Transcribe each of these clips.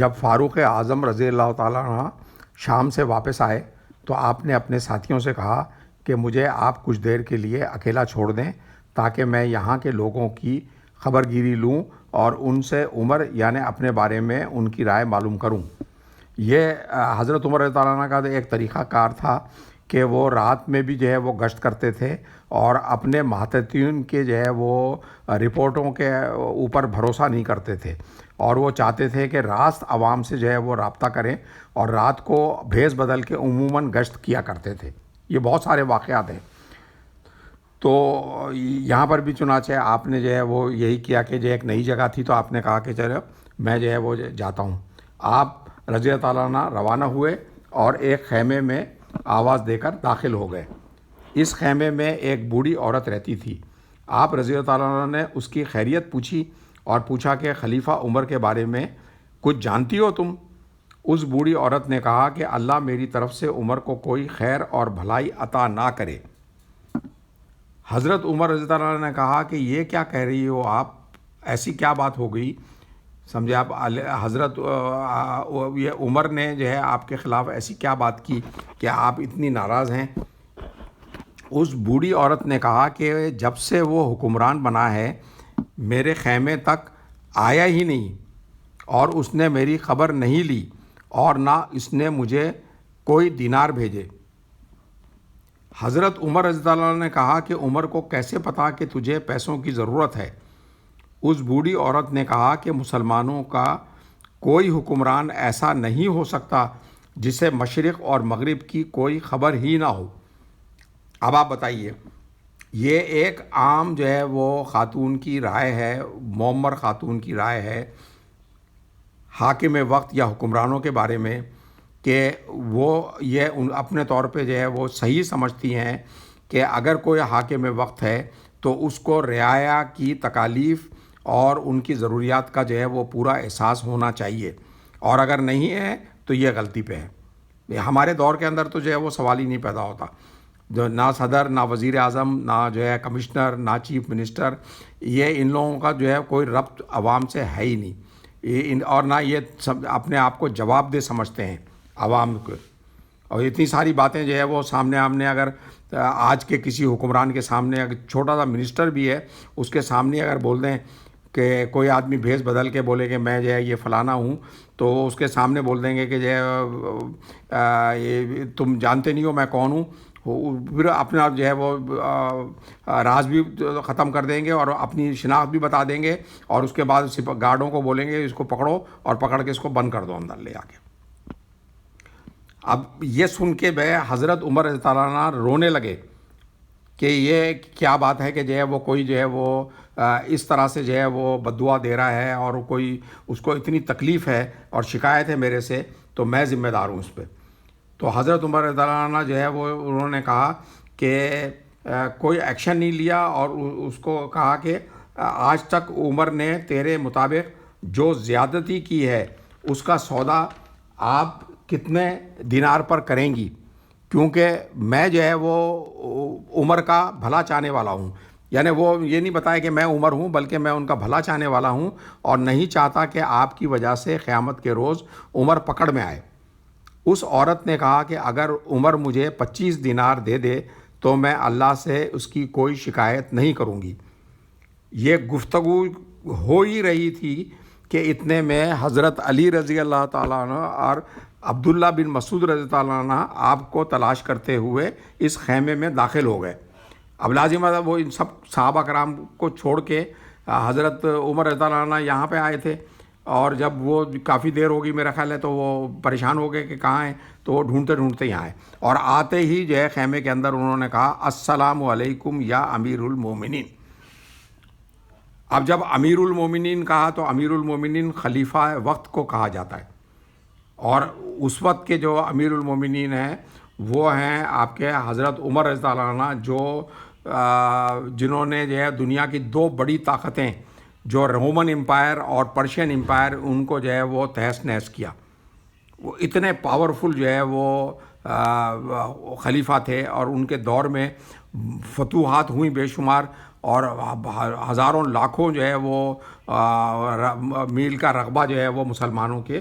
جب فاروق اعظم رضی اللہ تعالیٰ عنہ شام سے واپس آئے تو آپ نے اپنے ساتھیوں سے کہا کہ مجھے آپ کچھ دیر کے لیے اکیلا چھوڑ دیں تاکہ میں یہاں کے لوگوں کی خبر گیری لوں اور ان سے عمر یعنی اپنے بارے میں ان کی رائے معلوم کروں۔ یہ حضرت عمر رضی اللہ عنہ کا ایک طریقہ کار تھا کہ وہ رات میں بھی جو ہے وہ گشت کرتے تھے اور اپنے محتطین کے جو ہے وہ رپورٹوں کے اوپر بھروسہ نہیں کرتے تھے، اور وہ چاہتے تھے کہ راست عوام سے جو ہے وہ رابطہ کریں، اور رات کو بھیس بدل کے عموماً گشت کیا کرتے تھے۔ یہ بہت سارے واقعات ہیں۔ تو یہاں پر بھی چنانچہ آپ نے جو ہے وہ یہی کیا کہ جو ایک نئی جگہ تھی تو آپ نے کہا کہ چلو میں جو ہے وہ جاتا ہوں۔ آپ رضی اللہ تعالیٰ عنہ روانہ ہوئے اور ایک خیمے میں آواز دے کر داخل ہو گئے۔ اس خیمے میں ایک بوڑھی عورت رہتی تھی۔ آپ رضی اللہ تعالیٰ عنہ نے اس کی خیریت پوچھی اور پوچھا کہ خلیفہ عمر کے بارے میں کچھ جانتی ہو تم؟ اس بوڑھی عورت نے کہا کہ اللہ میری طرف سے عمر کو کوئی خیر اور بھلائی عطا نہ کرے۔ حضرت عمر رضی اللہ عنہ نے کہا کہ یہ کیا کہہ رہی ہو آپ، ایسی کیا بات ہو گئی؟ سمجھے آپ، حضرت یہ عمر نے جو ہے آپ کے خلاف ایسی کیا بات کی کہ آپ اتنی ناراض ہیں؟ اس بوڑھی عورت نے کہا کہ جب سے وہ حکمران بنا ہے میرے خیمے تک آیا ہی نہیں، اور اس نے میری خبر نہیں لی، اور نہ اس نے مجھے کوئی دینار بھیجے۔ حضرت عمر رضی اللہ عنہ نے کہا کہ عمر کو کیسے پتا کہ تجھے پیسوں کی ضرورت ہے؟ اس بوڑھی عورت نے کہا کہ مسلمانوں کا کوئی حکمران ایسا نہیں ہو سکتا جسے مشرق اور مغرب کی کوئی خبر ہی نہ ہو۔ اب آپ بتائیے، یہ ایک عام جو ہے وہ خاتون کی رائے ہے، معمر خاتون کی رائے ہے حاکم وقت یا حکمرانوں کے بارے میں، کہ وہ یہ اپنے طور پہ جو ہے وہ صحیح سمجھتی ہیں کہ اگر کوئی حاکم وقت ہے تو اس کو رعایا کی تکالیف اور ان کی ضروریات کا جو ہے وہ پورا احساس ہونا چاہیے، اور اگر نہیں ہے تو یہ غلطی پہ ہے۔ ہمارے دور کے اندر تو جو ہے وہ سوال ہی نہیں پیدا ہوتا، جو نہ صدر، نہ وزیر اعظم، نہ جو ہے کمشنر، نہ چیف منسٹر، یہ ان لوگوں کا جو ہے کوئی ربط عوام سے ہے ہی نہیں، اور نہ یہ سب اپنے آپ کو جواب دہ سمجھتے ہیں عوام کو۔ اور اتنی ساری باتیں جو ہے وہ سامنے آمنے، اگر آج کے کسی حکمران کے سامنے، اگر چھوٹا سا منسٹر بھی ہے اس کے سامنے اگر بول دیں کہ کوئی آدمی بھیس بدل کے بولے کہ میں جو ہے یہ فلانا ہوں، تو اس کے سامنے بول دیں گے کہ جو ہے تم جانتے نہیں ہو میں کون ہوں، پھر اپنا جو ہے وہ راز بھی ختم کر دیں گے اور اپنی شناخت بھی بتا دیں گے، اور اس کے بعد گارڈوں کو بولیں گے اس کو پکڑو اور پکڑ کے اس کو بند کر دو اندر لے آ کے۔ اب یہ سن کے حضرت عمر رضی اللہ عنہ رونے لگے کہ یہ کیا بات ہے کہ جو ہے وہ کوئی جو ہے وہ اس طرح سے جو ہے وہ بددعا دے رہا ہے، اور کوئی اس کو اتنی تکلیف ہے اور شکایت ہے میرے سے، تو میں ذمہ دار ہوں اس پہ۔ تو حضرت عمر رضی اللہ عنہ جو ہے وہ انہوں نے کہا کہ کوئی ایکشن نہیں لیا، اور اس کو کہا کہ آج تک عمر نے تیرے مطابق جو زیادتی کی ہے اس کا سودا آپ کتنے دینار پر کریں گی، کیونکہ میں جو ہے وہ عمر کا بھلا چاہنے والا ہوں۔ یعنی وہ یہ نہیں بتایا کہ میں عمر ہوں، بلکہ میں ان کا بھلا چاہنے والا ہوں، اور نہیں چاہتا کہ آپ کی وجہ سے قیامت کے روز عمر پکڑ میں آئے۔ اس عورت نے کہا کہ اگر عمر مجھے 25 دینار دے دے تو میں اللہ سے اس کی کوئی شکایت نہیں کروں گی۔ یہ گفتگو ہو ہی رہی تھی کہ اتنے میں حضرت علی رضی اللہ تعالیٰ عنہ اور عبداللہ بن مسعود رضی اللہ عنہ آپ کو تلاش کرتے ہوئے اس خیمے میں داخل ہو گئے۔ اب لازم ہے وہ ان سب صحابہ کرام کو چھوڑ کے حضرت عمر رضی اللہ عنہ یہاں پہ آئے تھے، اور جب وہ کافی دیر ہو گئی میرا خیال ہے تو وہ پریشان ہو گئے کہ کہاں ہیں، تو وہ ڈھونڈتے ڈھونڈتے یہاں آئے، اور آتے ہی جو ہے خیمے کے اندر انہوں نے کہا السلام علیکم یا امیر المومنین۔ اب جب امیر المومنین کہا تو امیر المومنین خلیفہ وقت کو کہا جاتا ہے، اور اس وقت کے جو امیر المومنین ہیں وہ ہیں آپ کے حضرت عمر رضی اللہ عنہ، جو جنہوں نے جو ہے دنیا کی دو بڑی طاقتیں جو رومن امپائر اور پرشین امپائر، ان کو جو ہے وہ تہس نہس کیا۔ وہ اتنے پاورفل جو ہے وہ خلیفہ تھے، اور ان کے دور میں فتوحات ہوئیں بے شمار، اور ہزاروں لاکھوں جو ہے وہ میل کا رقبہ جو ہے وہ مسلمانوں کے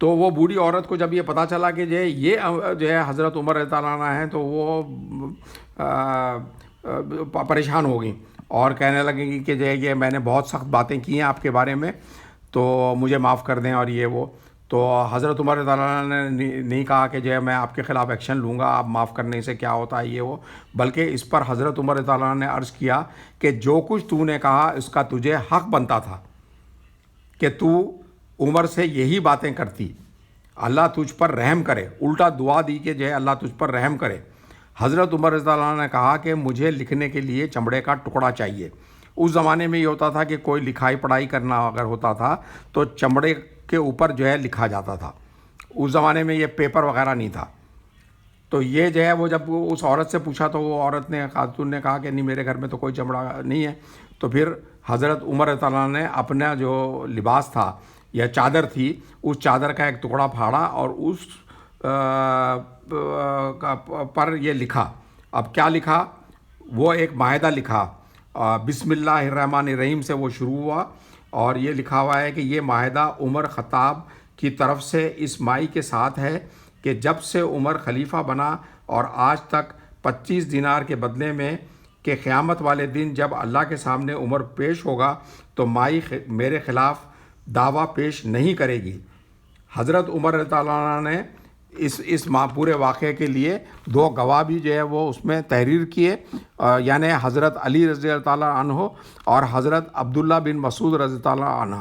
تو وہ بوڑھی عورت کو جب یہ پتہ چلا کہ یہ جو ہے حضرت عمر رضی اللہ عنہ ہیں تو وہ پریشان ہو گئیں اور کہنے لگیں گی کہ جو ہے یہ میں نے بہت سخت باتیں کی ہیں آپ کے بارے میں، تو مجھے معاف کر دیں اور یہ وہ۔ تو حضرت عمر رضی اللہ عنہ نے نہیں کہا کہ جو ہے میں آپ کے خلاف ایکشن لوں گا، آپ معاف کرنے سے کیا ہوتا ہے یہ وہ، بلکہ اس پر حضرت عمر رضی اللہ عنہ نے عرض کیا کہ جو کچھ تو نے کہا اس کا تجھے حق بنتا تھا کہ تو عمر سے یہی باتیں کرتی، اللہ تجھ پر رحم کرے۔ الٹا دعا دی کہ جو ہے اللہ تجھ پر رحم کرے۔ حضرت عمر رضی اللہ عنہ نے کہا کہ مجھے لکھنے کے لیے چمڑے کا ٹکڑا چاہیے۔ اس زمانے میں یہ ہوتا تھا کہ کوئی لکھائی پڑھائی کرنا اگر ہوتا تھا تو چمڑے کے اوپر جو ہے لکھا جاتا تھا، اس زمانے میں یہ پیپر وغیرہ نہیں تھا۔ تو یہ جو ہے وہ جب اس عورت سے پوچھا تو وہ عورت نے، خاتون نے کہا کہ نہیں میرے گھر میں تو کوئی چمڑا نہیں ہے۔ تو پھر حضرت عمر رضی اللہ عنہ نے اپنا جو لباس تھا یا چادر تھی، اس چادر کا ایک ٹکڑا پھاڑا اور اس پر یہ لکھا۔ اب کیا لکھا؟ وہ ایک معاہدہ لکھا، بسم اللہ الرحمن الرحیم سے وہ شروع ہوا، اور یہ لکھا ہوا ہے کہ یہ معاہدہ عمر خطاب کی طرف سے اس مائی کے ساتھ ہے کہ جب سے عمر خلیفہ بنا اور آج تک 25 دینار کے بدلے میں کہ قیامت والے دن جب اللہ کے سامنے عمر پیش ہوگا تو مائی میرے خلاف دعویٰ پیش نہیں کرے گی۔ حضرت عمر رضی اللہ عنہ نے اس پورے واقعے کے لیے 2 گواہ بھی جو ہے وہ اس میں تحریر کیے، یعنی حضرت علی رضی اللہ تعالیٰ عنہ اور حضرت عبداللہ بن مسعود رضی اللہ عنہ۔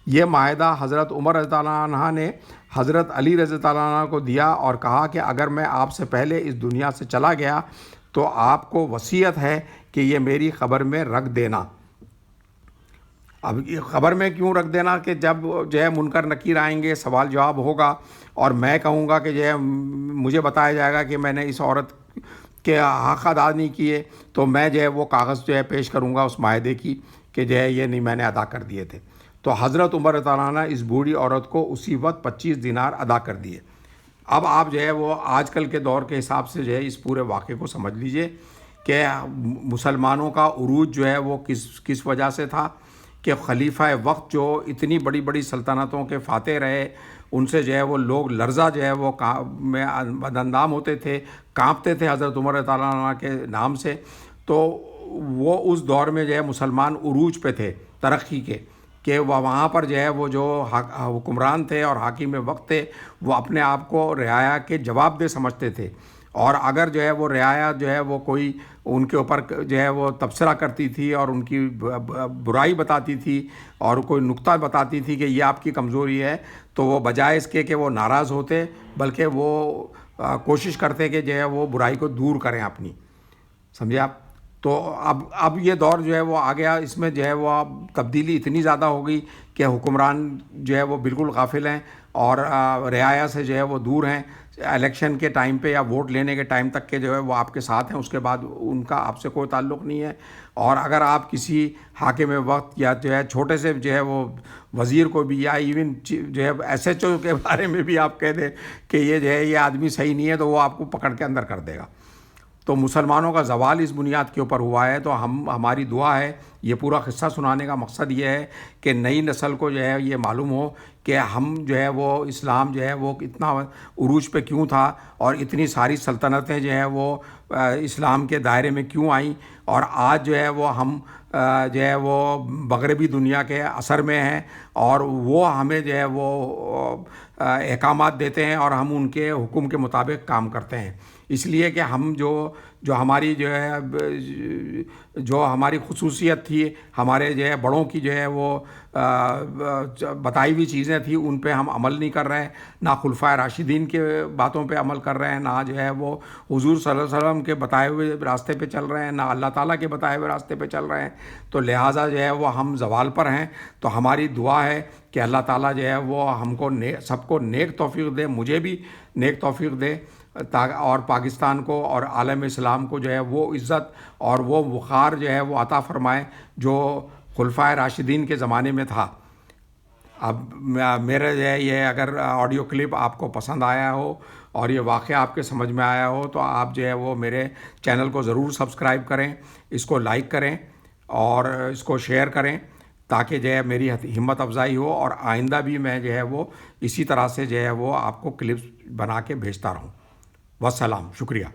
یہ معاہدہ حضرت عمر رضی اللہ عنہ نے حضرت علی رضی اللہ عنہ کو دیا اور کہا کہ اگر میں آپ سے پہلے اس دنیا سے چلا گیا تو آپ کو وصیت ہے کہ یہ میری قبر میں رکھ دینا۔ اب یہ خبر میں کیوں رکھ دینا کہ جب جو ہے منکر نکیر آئیں گے، سوال جواب ہوگا اور میں کہوں گا کہ جو ہے مجھے بتایا جائے گا کہ میں نے اس عورت کے حق ادا نہیں کیے، تو میں جو ہے وہ کاغذ جو ہے پیش کروں گا اس معاہدے کی کہ جو ہے یہ نہیں میں نے ادا کر دیے تھے۔ تو حضرت عمر رضی اللہ عنہ اس بوڑھی عورت کو اسی وقت 25 دینار ادا کر دیے۔ اب آپ جو ہے وہ آج کل کے دور کے حساب سے جو ہے اس پورے واقعے کو سمجھ لیجئے کہ مسلمانوں کا عروج جو ہے وہ کس وجہ سے تھا کہ خلیفہ وقت جو اتنی بڑی بڑی سلطنتوں کے فاتح رہے، ان سے جو ہے وہ لوگ لرزہ جو ہے وہ میں بداندام ہوتے تھے، کانپتے تھے حضرت عمر رضی اللہ عنہ کے نام سے۔ تو وہ اس دور میں جو ہے مسلمان عروج پہ تھے ترقی کے، کہ وہاں پر جو ہے وہ جو حکمران تھے اور حاکم وقت تھے وہ اپنے آپ کو رعایا کے جواب دہ سمجھتے تھے، اور اگر جو ہے وہ رعایا جو ہے وہ کوئی ان کے اوپر جو ہے وہ تبصرہ کرتی تھی اور ان کی برائی بتاتی تھی اور کوئی نقطہ بتاتی تھی کہ یہ آپ کی کمزوری ہے، تو وہ بجائے اس کے کہ وہ ناراض ہوتے بلکہ وہ کوشش کرتے کہ جو ہے وہ برائی کو دور کریں اپنی، سمجھے آپ۔ تو اب یہ دور جو ہے وہ آ گیا، اس میں جو ہے وہ اب تبدیلی اتنی زیادہ ہو گئی کہ حکمران جو ہے وہ بالکل غافل ہیں اور رعایا سے جو ہے وہ دور ہیں۔ الیکشن کے ٹائم پہ یا ووٹ لینے کے ٹائم تک کے جو ہے وہ آپ کے ساتھ ہیں، اس کے بعد ان کا آپ سے کوئی تعلق نہیں ہے۔ اور اگر آپ کسی حاکم وقت یا جو ہے چھوٹے سے جو ہے وہ وزیر کو بھی یا ایون جو ہے ایس ایچ او کے بارے میں بھی آپ کہہ دیں کہ یہ جو ہے یہ آدمی صحیح نہیں ہے تو وہ آپ کو پکڑ کے اندر کر دے گا۔ تو مسلمانوں کا زوال اس بنیاد کے اوپر ہوا ہے۔ تو ہماری دعا ہے، یہ پورا قصہ سنانے کا مقصد یہ ہے کہ نئی نسل کو جو ہے یہ معلوم ہو کہ ہم جو ہے وہ اسلام جو ہے وہ اتنا عروج پہ کیوں تھا اور اتنی ساری سلطنتیں جو ہے وہ اسلام کے دائرے میں کیوں آئیں، اور آج جو ہے وہ ہم جو ہے وہ مغربی دنیا کے اثر میں ہیں اور وہ ہمیں جو ہے وہ احکامات دیتے ہیں اور ہم ان کے حکم کے مطابق کام کرتے ہیں۔ اس لیے کہ ہم جو ہماری جو ہے جو ہماری خصوصیت تھی، ہمارے جو ہے بڑوں کی جو ہے وہ بتائی ہوئی چیزیں تھیں، ان پہ ہم عمل نہیں کر رہے ہیں، نہ خلفائے راشدین کے باتوں پہ عمل کر رہے ہیں، نہ جو ہے وہ حضور صلی اللہ علیہ وسلم کے بتائے ہوئے راستے پہ چل رہے ہیں، نہ اللہ تعالیٰ کے بتائے ہوئے راستے پہ چل رہے ہیں۔ تو لہٰذا جو ہے وہ ہم زوال پر ہیں۔ تو ہماری دعا ہے کہ اللہ تعالیٰ جو ہے وہ ہم کو سب کو نیک توفیق دے، مجھے بھی نیک توفیق دے، اور پاکستان کو اور عالم اسلام کو جو ہے وہ عزت اور وہ وقار جو ہے وہ عطا فرمائے جو خلفائے راشدین کے زمانے میں تھا۔ اب میرا جو ہے یہ اگر آڈیو کلپ آپ کو پسند آیا ہو اور یہ واقعہ آپ کے سمجھ میں آیا ہو تو آپ جو ہے وہ میرے چینل کو ضرور سبسکرائب کریں، اس کو لائک کریں اور اس کو شیئر کریں تاکہ جو ہے میری ہمت افزائی ہو، اور آئندہ بھی میں جو ہے وہ اسی طرح سے جو ہے وہ آپ کو کلپس بنا کے بھیجتا رہوں. والسلام، شکریہ.